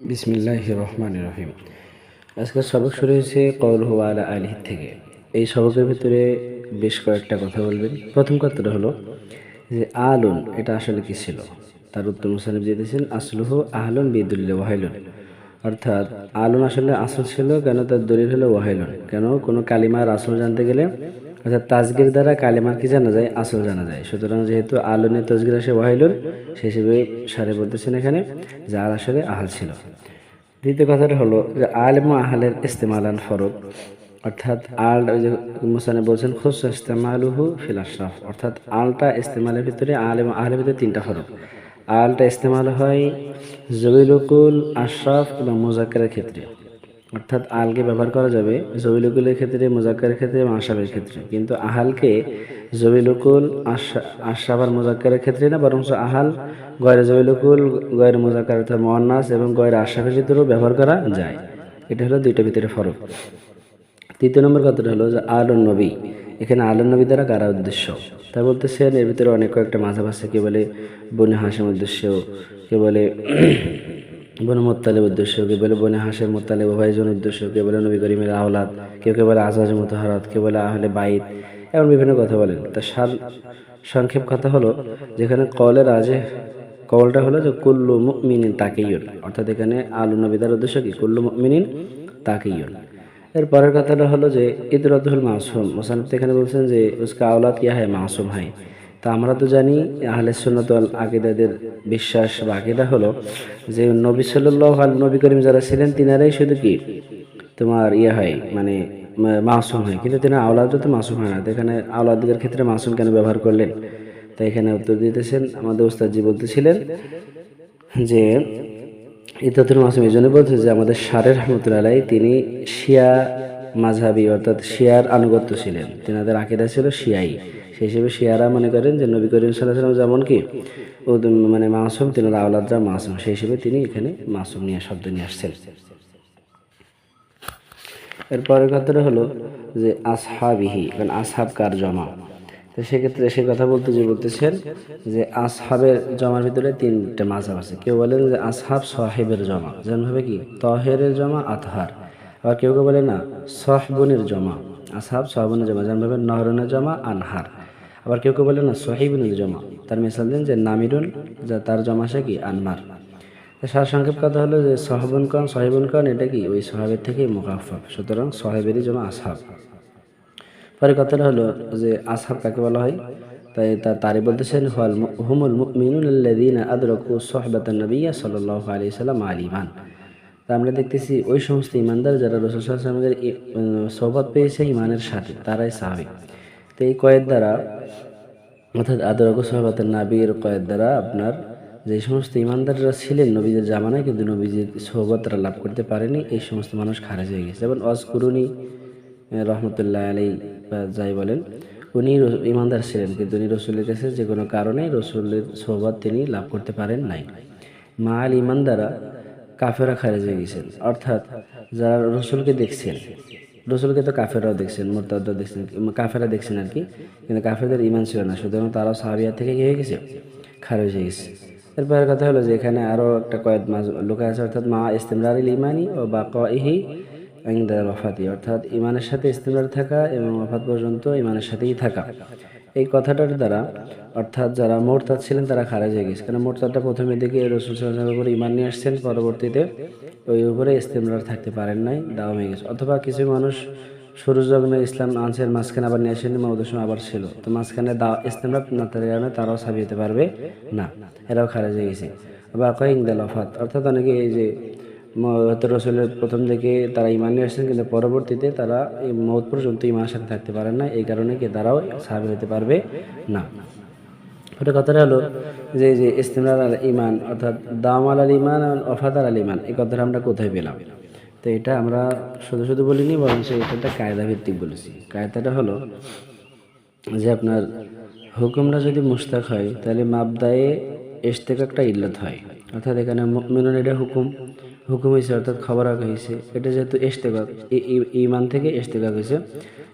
বিসমিল্লাহির রহমানির রহিম। আজকের সবক শুরু হয়েছে কওলুহু আলা আলিহি থেকে। এই সবকের ভিতরে বেশ কয়েকটা কথা বলবেন। প্রথম কথাটা হলো যে আলুন এটা আসলে কি ছিল, তার উত্তর মুসান্নিফ দিয়েছেন আসলুহু আহলুন বিদুল্লি ওয়াহাইলুন। অর্থাৎ আলুন আসলে আসল ছিল কেন, তার দলিল হলো ওয়াহাইলুন। কেন কোনো কালিমার আসল জানতে গেলে অর্থাৎ তাজগির দ্বারা কালিমার কি জানা যায়, আসল জানা যায়। সুতরাং যেহেতু আলুনের তসগির আসে ওয়াহাইলুন, সেই হিসেবে সারে বলতেছেন এখানে যে আর আসলে আহাল ছিল। দ্বিতীয় কথাটা হলো যে আলেম ও আহলের ইস্তেমালান ফরক। অর্থাৎ আল ওই যে মুসানে বলছেন খুস ইস্তেমালুহু ফিল আশরাফ। অর্থাৎ আলটা ইস্তেমালের ভিতরে আলেম ও আহলের ভিতরে তিনটা ফরক। আলটা ইস্তেমাল হয় জবিলুকুল, আশরাফ এবং মুজাক্কারের ক্ষেত্রে। অর্থাৎ আলকে ব্যবহার করা যাবে জবিলুকুলের ক্ষেত্রে, মুজাক্কারের ক্ষেত্রে এবং আশরাফের ক্ষেত্রে। কিন্তু আহালকে জবিলুকুল, আশরাফ আর মুজাক্কারের ক্ষেত্রে না, বরং আহাল গয়রে জবিলুকুল, গয়রে মুজাক্কার অর্থাৎ মুয়ান্নাস এবং গয়রে আশরাফের ভিতরেও ব্যবহার করা যায়। এটা হলো দুইটা ভিতরে ফরক। তৃতীয় নম্বর কথাটা হলো যে আলুন নবী। এখানে আলুন নবী দ্বারা কারা উদ্দেশ্য তা বলতেছেন। এর ভিতরে অনেক কয়েকটা মাঝাব আছে। কে বলে বনে হাসেম উদ্দেশ্য, কে বলে বনে মোত্তালেব উদ্দেশ্য, কে বলে বনে হাসেম মোত্তালেব উভয়জন উদ্দেশ্য, কে বলে নবী করিমের আওলাদ, কেউ কে বলে আজওয়াজ মুতাহহারাত, কে বলে আহলে বাইত, এমন বিভিন্ন কথা বলেন। তা সংক্ষেপ কথা হলো যেখানে কওলের আজে কওলটা হলো যে কুল্লু মুমিনিন তাকিয়ুন। অর্থাৎ এখানে আলু নবী দ্বারা উদ্দেশ্য কি কুল্লু মুমিনিন তাকিয়ুন। এর পরের কথাটা হলো যে ইদরাতুল মাসুম। মুসান্নিফ এখানে বলছেন যে উসকা আওলাদ কিয়া হয় মাসুম হয়। তা আমরা তো জানি আহলে সুন্নাত ওয়াল আকীদাদের বিশ্বাস বা আকীদা হলো যে নবী সাল্লাল্লাহু আলাইহি নবী করিম যারা ছিলেন তিনারাই শুধু কি তোমার হয় মানে মাসুম হয়, কিন্তু তিনি আওলাদও তো মাসুম হয় না। তো এখানে আওলাদের ক্ষেত্রে মাসুম কেন ব্যবহার করলেন? তাই এখানে উত্তর দিতেছেন আমাদের উস্তাদজি বলতেছিলেন যে ইতাতুল মাসুম এই জন্য বলছে যে আমাদের শারের রহমতুল্লাহ তিনি শিয়া মাঝহাবি অর্থাৎ শিয়ার আনুগত্য ছিলেন। তিনাদের আকীদা ছিল শিয়াই। সেই হিসেবে শিয়ারা মনে করেন যে নবী করিম সাল্লাল্লাহু আলাইহি ওয়াসাল্লাম যেমন কি মানে মাসুম, তিনারা আওলাদরা মাসুম। সেই হিসেবে তিনি এখানে মাসুম নিয়ে শব্দ নিয়ে আসছেন। এরপরের কথাটা হলো যে আসহাবিহি, কারণ আসহাব কার জমা। তো সেক্ষেত্রে সে কথা বলতেছেন যে আসহাবের জমার ভিতরে তিনটা মাযহাব আছে। কেউ বলেন যে আসহাব সাহেবের জমা, যেমন ভাবে কি তহেরের জমা আতহার। আবার কেউ কেউ বলে না সহবনের জমা, আসহাব সহবনের জমা, যেমন ভাবে নহরনের জমা আনহার। আবার কেউ কেউ বলে না সহিবনের জমা, তার মিসাল দেন যে নামিরুন, যা তার জমা সে কি আনমার। সার সংক্ষেপ কথা হলো যে সাহিবুন কন এটা কি ওই সাহাবের থেকেই মুখাফফাফ। সুতরাং সাহেবেরই জমা আসহাব। পরে কথাটা হলো যে আসহাব কাকে বলা হয়, তাই তারই বলতেছেন হুমুল মুমিনুন আল্লাযীনা আদরাকু সুহবাতান নবী সাল্লাল্লাহু আলাইহি সাল্লাম আল ঈমান। তা আমরা দেখতেছি ওই সমস্ত ঈমানদার যারা রাসূল সাল্লাল্লাহু আলাইহি ওয়াসাল্লামের সোহবত পেয়েছে ঈমানের সাথে, তারাই সাহাবী। তো এই কয়েদ দ্বারা অর্থাৎ আদরাকু সুহবাতান নবীর কয়েদ দ্বারা আপনার যে সমস্ত ঈমানদাররা ছিলেন নবীদের জামানায় কিন্তু নবীজির সোহবত তারা লাভ করতে পারেনি, এই সমস্ত মানুষ খারেজ হয়ে গেছে। যেমন ওয়াজকুরুনি রহমতুল্লাহ আলাই যাই বলেন, উনি ইমানদার ছিলেন কিন্তু উনি রসুলের কাছে যে কোনো কারণে রসুলের সোহবত তিনি লাভ করতে পারেন নাই। মা আল ইমান দ্বারা কাফেরা খারেজ হয়ে গেছেন। অর্থাৎ যারা রসুলকে দেখছেন, রসুলকে তো কাফেরাও দেখছেন, মোরতাদরা দেখছেন, কাফেরা দেখছেন আর কি, কিন্তু কাফেরদের ইমান ছিল না, সুতরাং তারাও সাহাবিয়া থেকে কি হয়ে গেছে, খারেজ হয়ে গেছে। এরপরের কথা হলো যে এখানে আরও একটা কয়েক লোক আছে, অর্থাৎ মা ইস্তেমরারিল ইমানি ও বাকাইহি ইনদা ওয়াফাতি, অর্থাৎ ইমানের সাথে ইস্তেমরার থাকা এবং ওয়াফাত পর্যন্ত ইমানের সাথেই থাকা। এই কথাটার দ্বারা অর্থাৎ যারা মোরতাদ ছিলেন তারা খারেজ হয়ে গেছে, কারণ মোরতাদটা প্রথমের দিকে রাসূল সাল্লাল্লাহু আলাইহি ওয়াসাল্লামের উপরে ইমান নিয়ে আসছেন, পরবর্তীতে ওই উপরে ইস্তেমরার থাকতে পারেন নাই, দাওয়াম হয়ে গেছে। অথবা কিছু মানুষ শুরু যখন ইসলাম আনছেন মাঝখানে আবার নিয়ে আসেন, ওদের সময় আবার ছিল, তো মাঝখানে ইস্তেমরার না থাকার কারণে তারাও সাবি হতে পারবে না, এরাও খারেজ হয়ে গেছে। বা কয়েক দেল ওয়াফাত, অর্থাৎ অনেকে এই যে রসুলের প্রথম দিকে তারা ইমান নিয়ে আসছেন কিন্তু পরবর্তীতে তারা এই মওত পর্যন্ত ইমানের সাথে থাকতে পারেন না, এই কারণে কি তারাও সাহাবী হতে পারবে না। ওটা কথাটা হলো যে যে ইস্তেমরার আল ইমান অর্থাৎ দাম আল ইমান ওয়াফাত আল ইমান, এই কথাটা আমরা কোথায় পেলাম? তো এটা আমরা শুধু শুধু বলিনি, বরং এটা একটা কায়দা ভিত্তিক বলেছি। কায়দাটা হলো যে আপনার হুকুমটা যদি মুশতাক হয় তাহলে মাবদায়ে ইশতেকাকটা ইল্লত হয়। অর্থাৎ এখানে মুমিনুন এটা হুকুম, হুকুম হয়েছে অর্থাৎ খবর রাখা হয়েছে, এটা যেহেতু ইশতেকাক ইমান থেকে ইশতেকাক হয়েছে,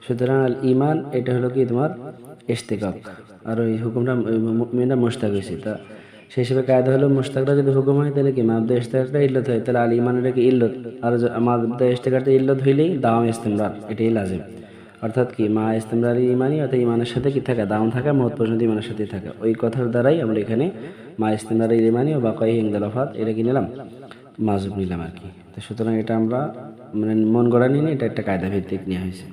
সুতরাং আল ইমান এটা হলো কি তোমার ইশতেকাক, আর ওই হুকুমটা মুমিনরা মুশতাক হয়েছে। তা সেই হিসেবে কায়দা হলো মুশতাকরা যদি হুকুম হয় তাহলে কি মাবদা ইশতেকারটা ইল্লত হয়, তাহলে আল ইমানের কি ইল্লত, আর মাবদা ইশতেকারটা ইল্লত হইলেই দাওয়াম ইস্তেমরার এটাই লাজিম। অর্থাৎ কি মা ইস্তেমরারি ইমানি, অর্থাৎ ইমানের সাথে কি থাকা, দাওয়াম থাকা, মত পর্যন্ত ইমানের সাথে থাকা, ওই কথার দ্বারাই আমরা এখানে মা ইস্তেমরারি ইমানি ও বাকাই ইংদালাফাত এটা কি নিলাম, মাজুব নিলাম আর কি। তো সুতরাং এটা আমরা মানে মন গড়া নিয়ে এটা একটা কায়দা ভিত্তিক নেওয়া হয়েছে।